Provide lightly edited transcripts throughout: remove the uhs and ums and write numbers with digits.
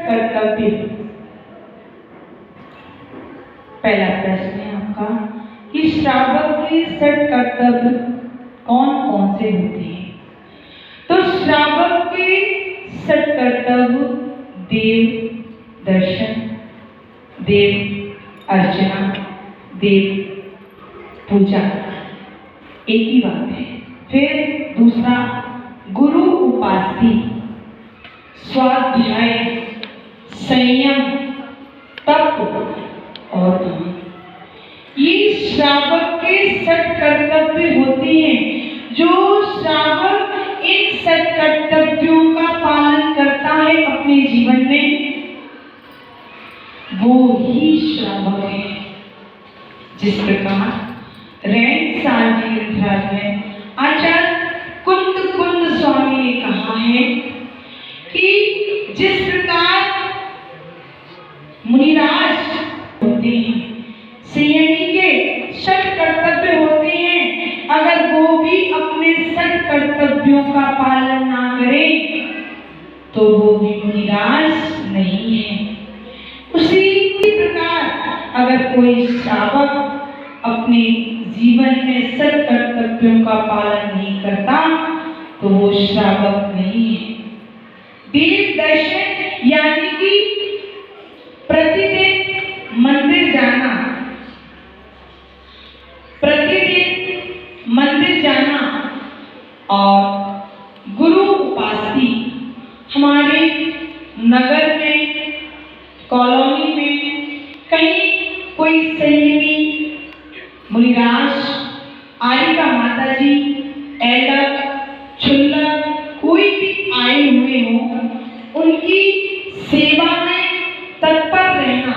कर्तव्य। पहला प्रश्न है आपका कि श्रावक के षट कर्तव्य कौन कौन से होते हैं। तो श्रावक के षट कर्तव्य देव दर्शन, देव अर्चना, देव पूजा, एक ही बात है। फिर दूसरा गुरु उपासना, स्वाध्याय, संयम, तप और दान। ये श्रावक के षट कर्तव्य होते हैं। जो श्रावक इन षट कर्तव्यों का पालन करता है अपने जीवन में, वो ही श्रावक है। जिस प्रकार रैनसार जी ग्रंथराज में आचार्य कुंद स्वामी ने कहा है कि जिस प्रकार मुनिराज होते हैं, संयमी के षट कर्तव्य होते हैं, अगर वो भी अपने षट कर्तव्यों का पालन ना करें तो वो भी मुनिराज नहीं है। उसी प्रकार अगर कोई श्रावक अपने जीवन में षट कर्तव्यों का पालन नहीं करता तो वो श्रावक नहीं है। देव दर्शन यानी कि प्रतिदिन मंदिर जाना, प्रतिदिन मंदिर जाना और गुरु उपासना। हमारे नगर में, कॉलोनी में कहीं कोई संयमी मुनिराज, आरिका माता जी, ऐलक, छुल्लक कोई भी आए हुए हो, उनकी सेवा में तत्पर रहना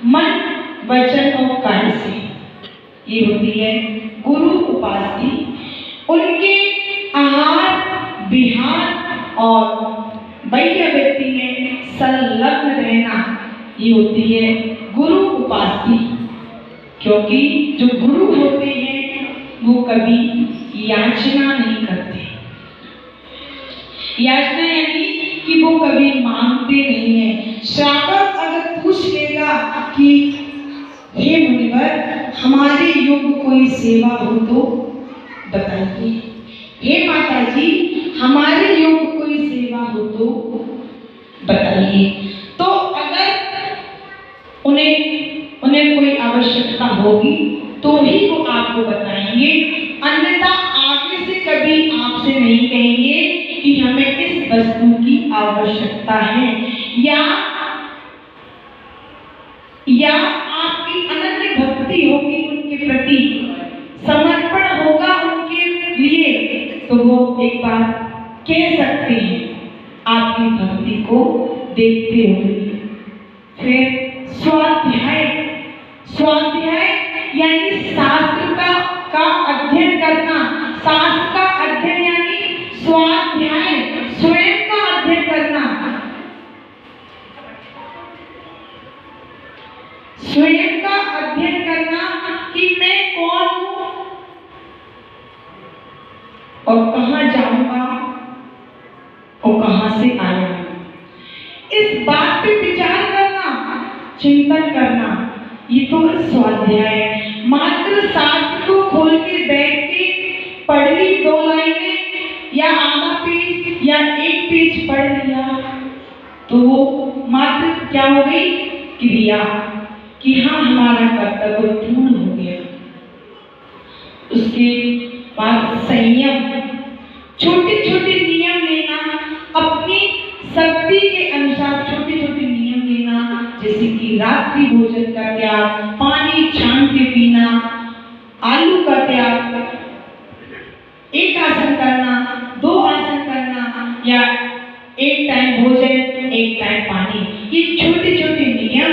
मन, वचन और कार्य से, ये होती है गुरु उपासना। उनके आहार विहार और बाह्य व्यक्ति में संलग्न रहना, ये होती है गुरु उपासना। क्योंकि जो गुरु होते हैं वो कभी याचना नहीं करते। याचना यानी कि वो कभी मांगते नहीं है। श्रावक अगर पूछ लेगा कि हे मुनिवर हमारे योग्य कोई सेवा हो तो बताइए, हे माता जी हमारे योग्य कोई सेवा हो तो बताइए, तो अगर उन्हें कोई आवश्यकता होगी तो ही वो आपको बताएंगे, अन्यथा आगे से कभी आपसे नहीं कहेंगे कि हमें इस वस्तु की आवश्यकता है, या आपकी अनन्य भक्ति होगी उनके प्रति, समर्पण होगा उनके लिए, तो वो एक बार कह सकते हैं आपकी भक्ति को देखते हुए। फिर स्वाध्याय, स्वाध्याय यानी शास्त्र का अध्ययन करना। शास्त्र का अध्ययन यानी स्वाध्याय, स्वयं का अध्ययन करना, स्वयं का अध्ययन करना कि मैं कौन हूं और कहां जाऊंगा और कहां से आया हूं, इस बात पे विचार करना, चिंतन करना, ये तो स्वाध्याय है। मात्र शास्त्र को खोल के बैठ के पढ़ ली 2 लाइनें या आधा पेज या 1 पेज पढ़ लिया तो मात्र क्या हो गई, क्रिया, कि हाँ हमारा कर्तव्य पूर्ण हो गया। उसके बाद संयम, छोटे छोटे नियम लेना, अपनी शक्ति के अनुसार छोटे छोटे नियम लेना, जैसे कि रात्रि भोजन का त्याग, पानी छान के पीना, आलू का त्याग, 1 आसन करना, 2 आसन करना, या 1 टाइम भोजन 1 टाइम पानी। ये छोटे छोटे नियम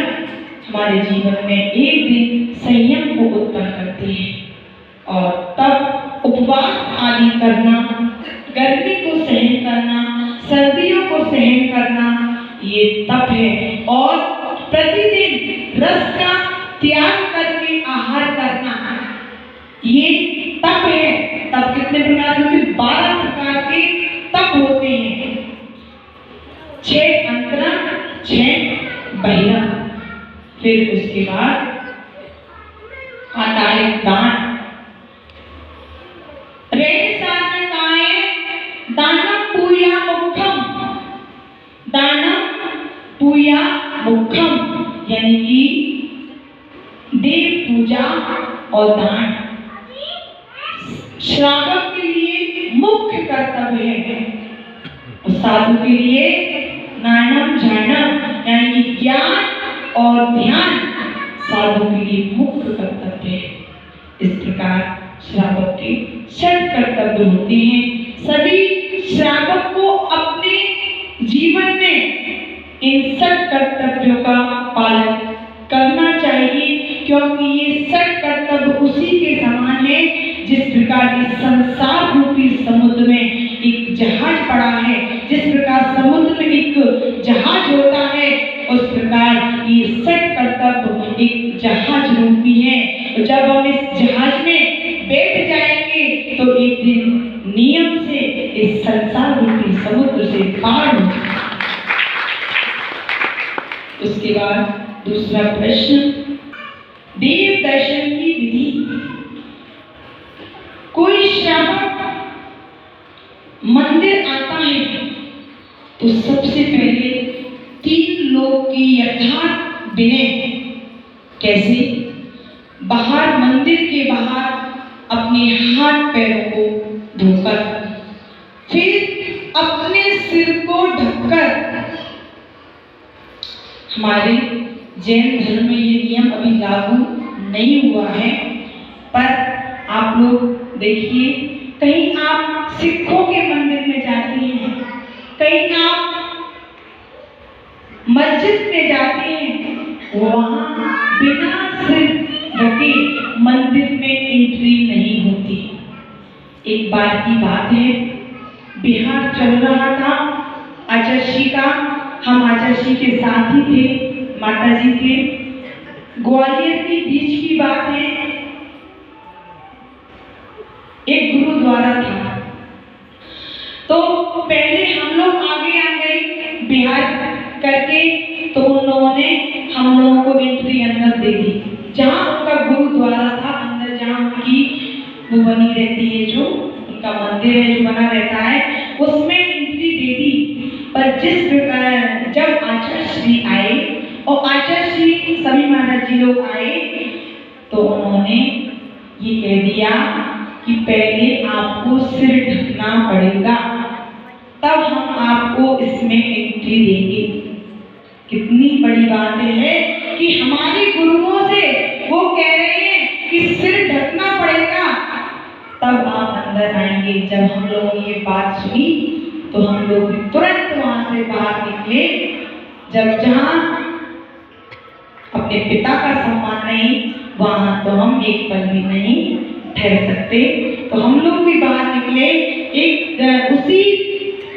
हमारे जीवन में एक दिन संयम को उत्पन्न करते हैं। और तब उपवास आदि करना, गर्मी को सहन करना, सर्दियों को सहन करना, ये तप है। और प्रतिदिन रस का त्याग करके आहार करना, ये तप है। तप कितने प्रकार के? 12 प्रकार के तप होते हैं। 6 अंतरंग, 6 बहिरम। फिर उसके बाद आता है दान। रेड साथ में कहा है दानम पूया मुखम, दानम पूया मुखम, यानी कि देव पूजा और दान श्रावक के लिए मुख्य कर्तव्य है और साधु के लिए नानम झरणम यानी कि ज्ञान और ध्यान साधु के लिए मुख्य कर्तव्य है। इस प्रकार श्रावक के 6 कर्तव्य होते हैं। सभी श्रावक को अपने जीवन में इन 6 कर्तव्यों का पालन करना चाहिए, क्योंकि ये 6 कर्तव्य उसी के समान है जिस प्रकार इस संसार रूपी समुद्र में एक जहाज पड़ा है। जिस प्रकार समुद्र में एक जहाज होता है, उस प्रकार ये 6 कर्तव्य एक जहाज रूपी है। तो जब हम इस जहाज में बैठ जाएंगे तो एक दिन नियम से इस संसार रूपी समुद्र से पार हो जाएंगे। उसके बाद दूसरा प्रश्न, देव दर्शन की विधि। कोई श्रावक मंदिर आता है तो सबसे पहले 3 लोग की यथार्थ विनय, कैसे बाहर मंदिर के बाहर अपने हाथ पैरों को धोकर, फिर अपने सिर को ढककर। हमारे जैन धर्म में ये नियम अभी लागू नहीं हुआ है, पर आप लोग देखिए, कहीं आप सिखों के मंदिर में जाते हैं, कहीं आप मस्जिद में जाते हैं, वहां बिना सिर ढके मंदिर में एंट्री नहीं होती। एक बार की बात है, बिहार चल रहा था आचार्य का, हम आचार्य के साथी थे, माता जी के। ग्वालियर के बीच की बात है, एक गुरुद्वारा था। तो पहले हम लोग आगे आ गए बिहार करके, तो उन लोगों ने हम लोगों को एंट्री अंदर दे दी। जहाँ उनका गुरुद्वारा था, अंदर जहाँ उनकी वो बनी रहती है, जो उनका मंदिर है जो बना रहता है, उसमें एंट्री दे दी। पर जिस प्रकार जब आचार्य श्री आए और आचार्य श्री सभी महाराज जी लोग आए, तो उन्होंने ये कह दिया कि पहले आपको सिर ढकना पड़ेगा, तब हम आपको इसमें एंट्री देंगे। कितनी बड़ी बात है कि हमारे गुरुओं से वो कह रहे हैं कि सिर ढकना पड़ेगा तब आप अंदर आएंगे। जब हम लोगों ने ये बात सुनी तो हम लोग तुरंत वहां से बाहर निकले। जब जहां अपने पिता का सम्मान नहीं, वहां तो हम एक पल भी नहीं ठहर सकते। तो हम लोग भी बाहर निकले। एक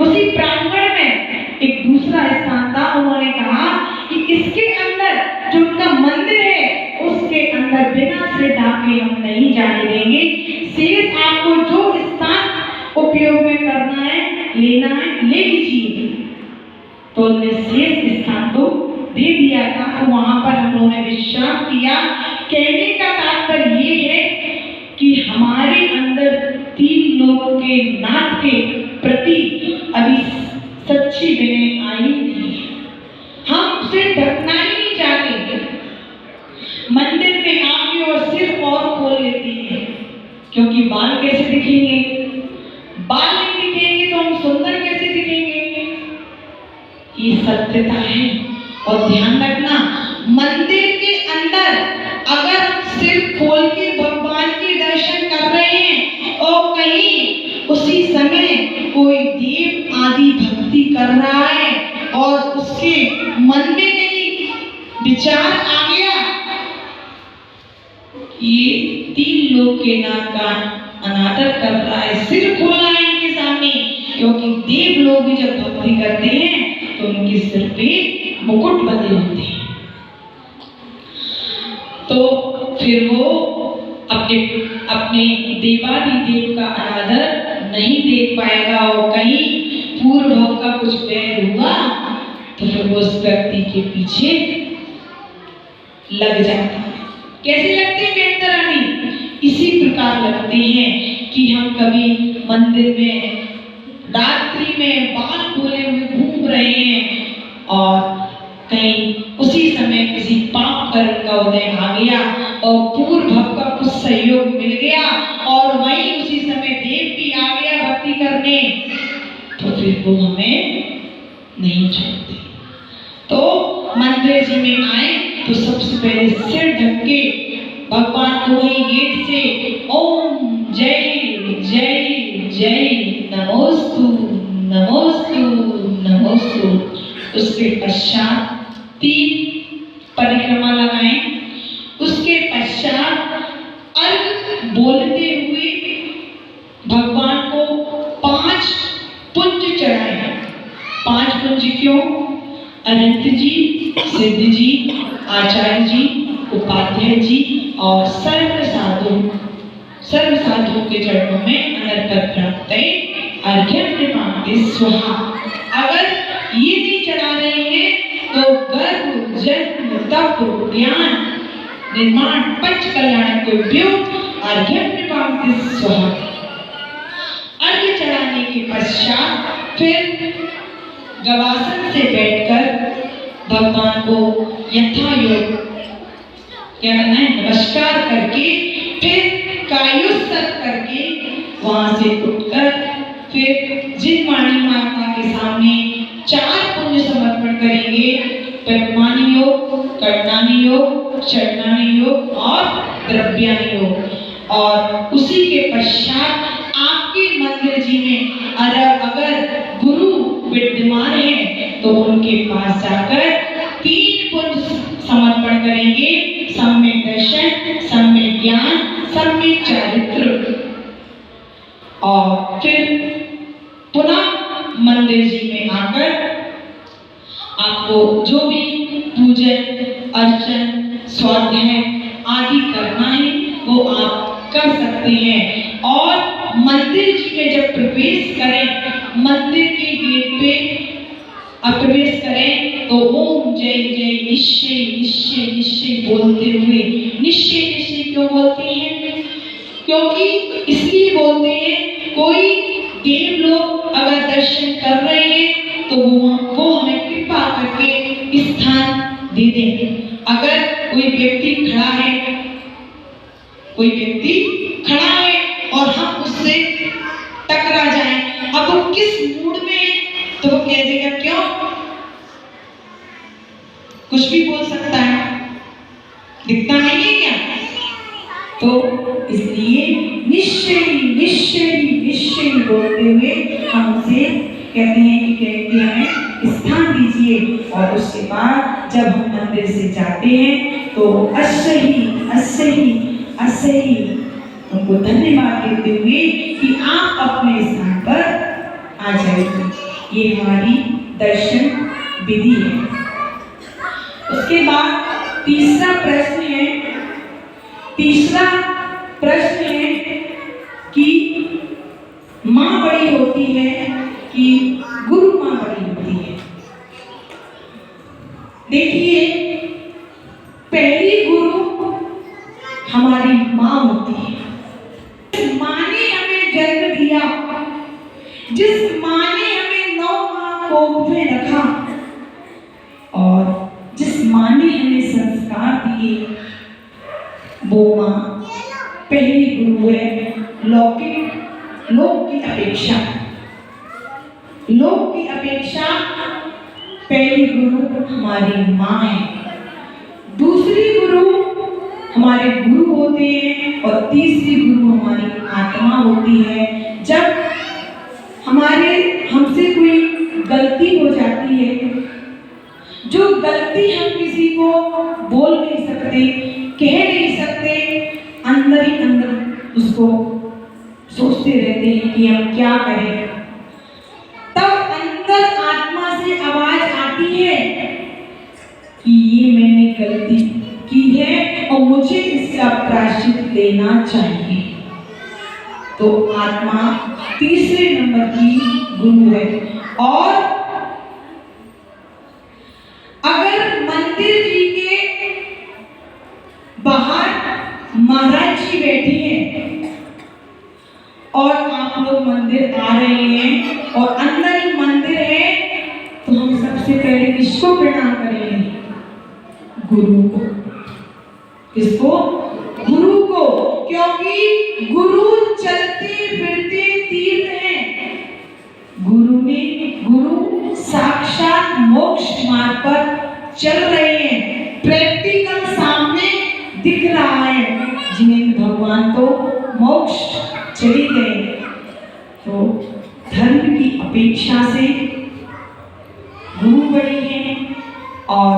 उसी प्रांगण में एक दूसरा स्थान था, उन्होंने कहा कि इसके अंदर जो उनका मंदिर है उसके अंदर बिना सिर ढके हम नहीं जाने देंगे। शेष आपको जो स्थान उपयोग में करना है, लेना है, ले लीजिए। तो उन्होंने शेष स्थान तो दे दिया था, तो वहां पर हम लोगों ने विश्राम किया। कहने का तात्पर्य ये है कि हमारे अंदर 3 लोगों के नाथ के प्रति अभी सच्ची विनय आई नहीं। हम सिर ढकना ही नहीं चाहते। मंदिर में आके और सिर और खोल लेती है, क्योंकि बाल कैसे दिखेंगे? बाल नहीं दिखेंगे तो हम सुंदर कैसे दिखेंगे? ये सत्यता है। और ध्यान रखना, मंदिर के अंदर अगर हम सिर खोल के भगवान के दर्शन कर रहे हैं और कहीं उसी समय कोई देव आदि भक्ति कर रहा है और उसके मन में कहीं विचार आ गया, ये 3 लोग के नाम का अनादर कर रहा है, सिर खोला है इनके सामने। क्योंकि देव लोग भी जब भक्ति करते हैं तो उनके सिर पे मुकुट बंधे होते हैं, तो फिर वो अपने देवादिदेव का अनादर नहीं देख पाएगा। और कहीं पूर्व भाव का कुछ बैर हुआ तो फिर वो उस व्यक्ति के पीछे लग जाता है। कैसे लगते हैं बेटा रानी? इसी प्रकार लगते हैं कि हम कभी मंदिर में रात्रि में बाल खोले हुए घूम रहे हैं और कहीं उसी समय किसी पाप कर्म का उदय आ गया और पूर्व भक्त का कुछ सहयोग मिल गया और वहीं उसी समय देव भी आ गया भक्ति करने, तो फिर वो हमें नहीं छोड़ते। तो मंदिर जी में आए तो सबसे पहले सिर ढक के भगवान को वही गेट से ओम जय जय जय नमोस्तु नमोस्तु नमोस्तु, उसके पश्चात 3 परिक्रमा लगाएं। उसके पश्चात अर्घ बोलते हुए भगवान को 5 पुंज चढ़ाएं। 5 पुंज क्यों? अनंत जी, सिद्ध जी, आचार्य जी, उपाध्याय जी और सर्व साधु के चरणों में अनर्घ्य प्राप्त अर्घ्यं कृपाते स्वाहा। अगर ये नहीं चढ़ा रहे हैं तो गर्भ जन्म तप ज्ञान निर्माण पंच कल्याण के उपयोग अर्घ्यं कृपाते स्वाहा। अर्घ्य चढ़ाने के पश्चात फिर गवासन से बैठकर भगवान को यथा योग क्या करना है? नमस्कार करके फिर कायोत्सर्ग करके वहां से उठकर फिर जिनवाणी माता के सामने 4 पुण्य समर्पण करेंगे। प्रथमानि योग, कर्णानि योग, चरणानि योग और द्रव्यानि योग। और उसी के पश्चात आपके मंदिर जी में अगर गुरु विद्यमान है तो उनके पास जाकर 3 पुण्य समर्पण करेंगे। सम्यक दर्शन, सम्यक ज्ञान, सम्यक चारित्र। और फिर पुनः मंदिर जी में आकर आपको जो भी पूजन अर्चन स्वाध्याय आदि करना है वो आप कर सकते हैं। और मंदिर जी में जब प्रवेश करें, मंदिर के गेट पे प्रवेश करें तो ओम जय जय निश्चय निश्चय निश्चय बोलते हुए, निश्चय निश्चय क्यों बोलते हैं? क्योंकि इसलिए बोलते हैं कोई देव लोग अगर दर्शन कर रहे हैं तो वो हमें कृपा करके स्थान दे देंगे। अगर कोई व्यक्ति खड़ा है और हम उससे टकरा जाएं, अब वो किस मूड में है तो वो कह देगा क्यों, कुछ भी बोल सकता है, दिखता नहीं है क्या? तो इसलिए निश्चय निश्चय निश्चय बोलते हुए हम उसे कहते हैं कि हमें स्थान दीजिए। और उसके बाद जब हम मंदिर से जाते हैं तो असही उनको धन्यवाद देते हुए कि आप अपने स्थान पर आ जाइए। ये हमारी दर्शन विधि है। उसके बाद तीसरा प्रश्न है कि माँ बड़ी होती है कि गुरु माँ बड़ी होती है? देखिए, पहली गुरु हमारी माँ होती है। जिस माँ ने हमें जन्म दिया, जिस माँ ने हमें 9 माह कोख में रखा और जिस माँ ने हमें संस्कार दिए, वो माँ पहली गुरु है। लोक की अपेक्षा पहली गुरु हमारी माँ है। दूसरी गुरु हमारे गुरु होते हैं और तीसरी गुरु हमारी आत्मा होती है। जब हमसे कोई गलती हो जाती है, जो गलती हम किसी को बोल नहीं सकते, कह नहीं सकते, अंदर ही अंदर उसको सोचते रहते हैं कि हम क्या करें, तब अंदर आत्मा से आवाज आती है कि ये मैंने गलती की है और मुझे इसका प्रायश्चित देना चाहिए। तो आत्मा तीसरे नंबर की गुरु है। और बैठी हैं और आप लोग मंदिर आ रहे हैं और अंदर ही मंदिर है, तो हम सबसे पहले किसको प्रणाम करेंगे? गुरु को। किसको? गुरु को, क्योंकि गुरु चलते फिरते तीर्थ हैं। गुरु साक्षात मोक्ष मार्ग पर चल रहे हैं, प्रैक्टिकल सामने दिख रहा है। जिन्हें भगवान तो मोक्ष चले गए, तो धर्म की अपेक्षा से गुरु बड़ी है और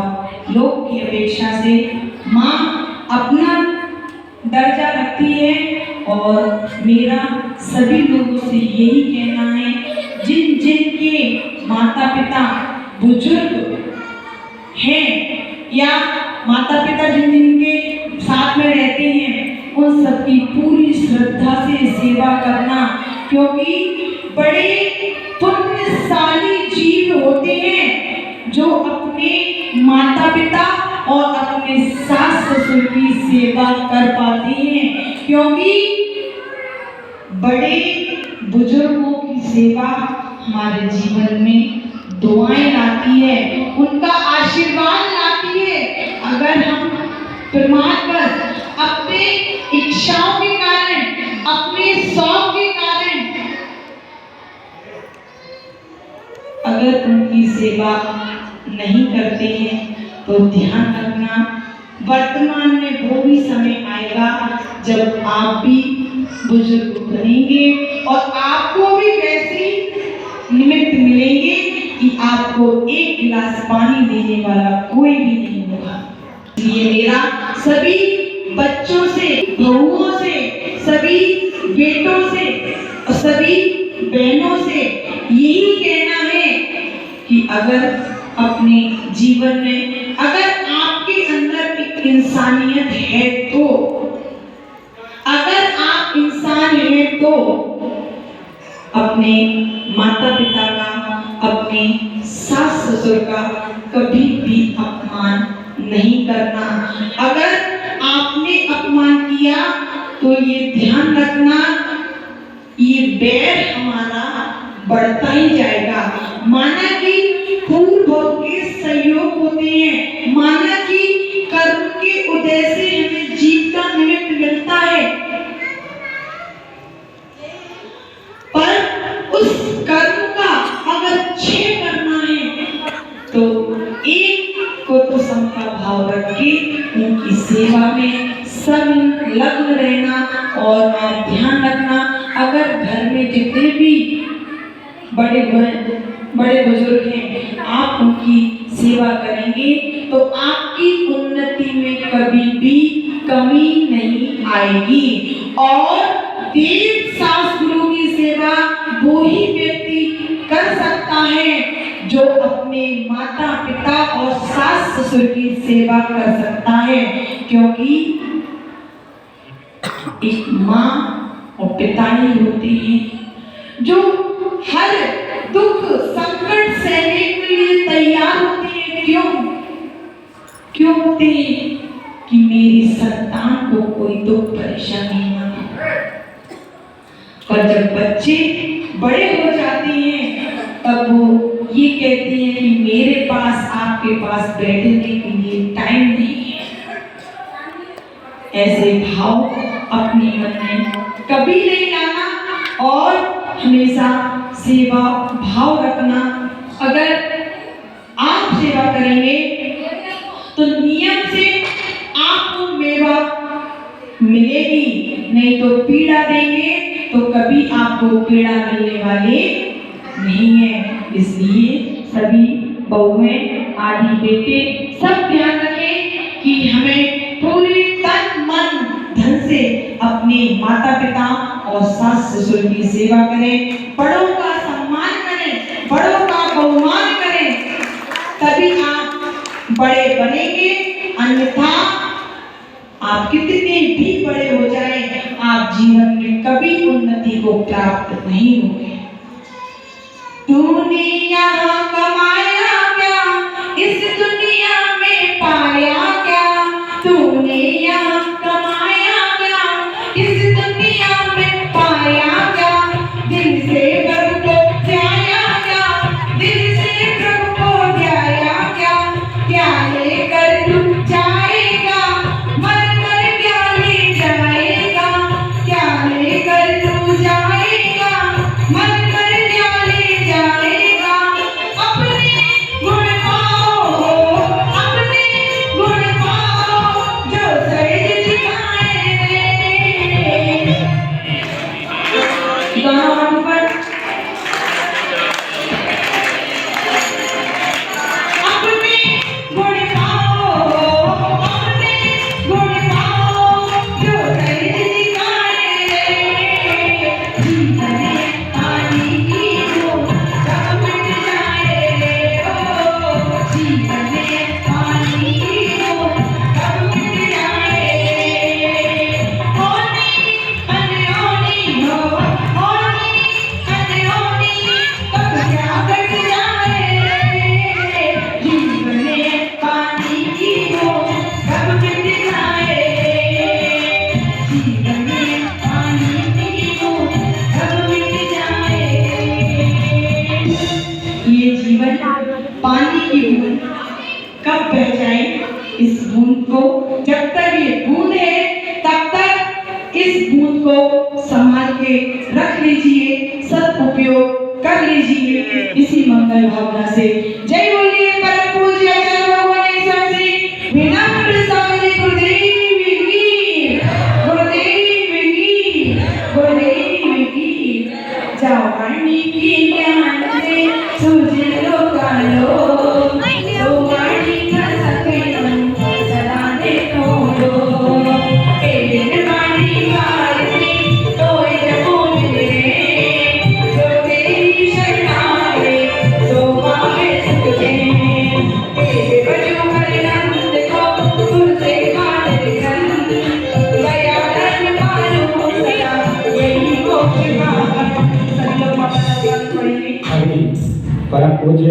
लोक की अपेक्षा से माँ अपना दर्जा रखती है। और मेरा सभी लोगों से यही कहना है, जिन जिन के माता पिता बुजुर्ग हैं या माता पिता जिन जिन के साथ में रहते हैं, उन सबकी पूरी श्रद्धा से सेवा करना, क्योंकि बड़े पुण्यशाली जीव होते हैं जो अपने माता पिता और अपने सास ससुर की सेवा कर पाते हैं। क्योंकि बड़े बुजुर्गों की सेवा हमारे जीवन में दुआएं लाती है, उनका आशीर्वाद लाती है। अगर हम परमात्मा अपने इच्छाओं के कारण, अपने शौक के कारण अगर उनकी सेवा नहीं करते हैं, तो ध्यान रखना वर्तमान में वो भी समय आएगा जब आप भी बुजुर्ग बनेंगे और आपको भी वैसे निमित्त मिलेंगे कि आपको एक गिलास पानी देने वाला कोई भी नहीं होगा। इसलिए मेरा सभी बच्चों से, बहुओं से, सभी बेटों से और सभी बहनों से यही कहना है कि अगर अपने जीवन में अगर आपके अंदर एक इंसानियत है, तो अगर आप इंसान हैं, तो अपने माता पिता का, अपने सास ससुर का कभी भी अपमान नहीं करना। अगर आपने अपमान किया तो ये ध्यान रखना, ये बैर हमारा बढ़ता ही जाएगा। माना कि पूर्व के सहयोग होते हैं, माना कि कर्म के उदय से हमें जीव का निमित्त मिलता है, पर उस कर्म का अगर क्षय करना है तो एक को तो समता भाव रख के उनकी सेवा में संलग्न रहना। और आप ध्यान रखना, अगर घर में जितने भी बड़े बुजुर्ग हैं, आप उनकी सेवा करेंगे तो आपकी उन्नति में कभी भी कमी नहीं आएगी। और देव शास्त्रों की सेवा वो ही व्यक्ति कर सकता है जो अपने माता पिता और सास ससुर की सेवा कर सकता है, क्योंकि एक माँ और पिता ही होते हैं जो हर दुख संकट सहने के लिए तैयार होते हैं। क्यों होते हैं? कि मेरी संतान को कोई दुख परेशानी ना हो। पर जब बच्चे बड़े हो जाते हैं, तब वो ये कहते हैं कि मेरे पास आपके पास बैठने के लिए टाइम नहीं है। ऐसे भाव अपने मन में कभी नहीं लाना और हमेशा सेवा भाव रखना। अगर आप सेवा करेंगे तो नियम से आपको मेवा मिलेगी, नहीं तो पीड़ा देंगे तो कभी आपको पीड़ा मिलने वाली नहीं है। इसलिए सभी बहुएं, आदि बेटे सब ध्यान रखें कि हमें पूरी तन मन धन से अपने माता पिता और सास ससुर की सेवा करें, बड़ों का सम्मान करें, बड़ों का बहुमान करें, तभी आप बड़े बनेंगे। अन्यथा आप कितने भी बड़े हो जाएं, आप जीवन में कभी उन्नति को प्राप्त नहीं होंगे। तूने यहाँ कमाया क्या, इस दुनिया में पाया क्या? तूने यहाँ कमाया क्या, इस इस बूंद को, जब तक ये बूंद है तब तक इस बूंद को संभाल के रख लीजिए, सदुपयोग कर लीजिए इसी मंगल भावना से। जय बोलिए परम पूज्य आचार्य भगवान श्री बिना प्रसाद गुरुदेव की, गुरुदेव की, गुरुदेव की। जावानी की ज्ञान से सूझ लो कालो, तो वाणी का सकलम सदा देखो लो। एक वाणी भारती तो एक बोल रे, जो तेरी शरणाए सो पावे सुख दे। एक बजो हरिनंद को तुझसे काट कर, दया धर्म पालो सदा यही मोक्ष का। सब लोग माता का पढ़ेंगे। अभी परम पूज्य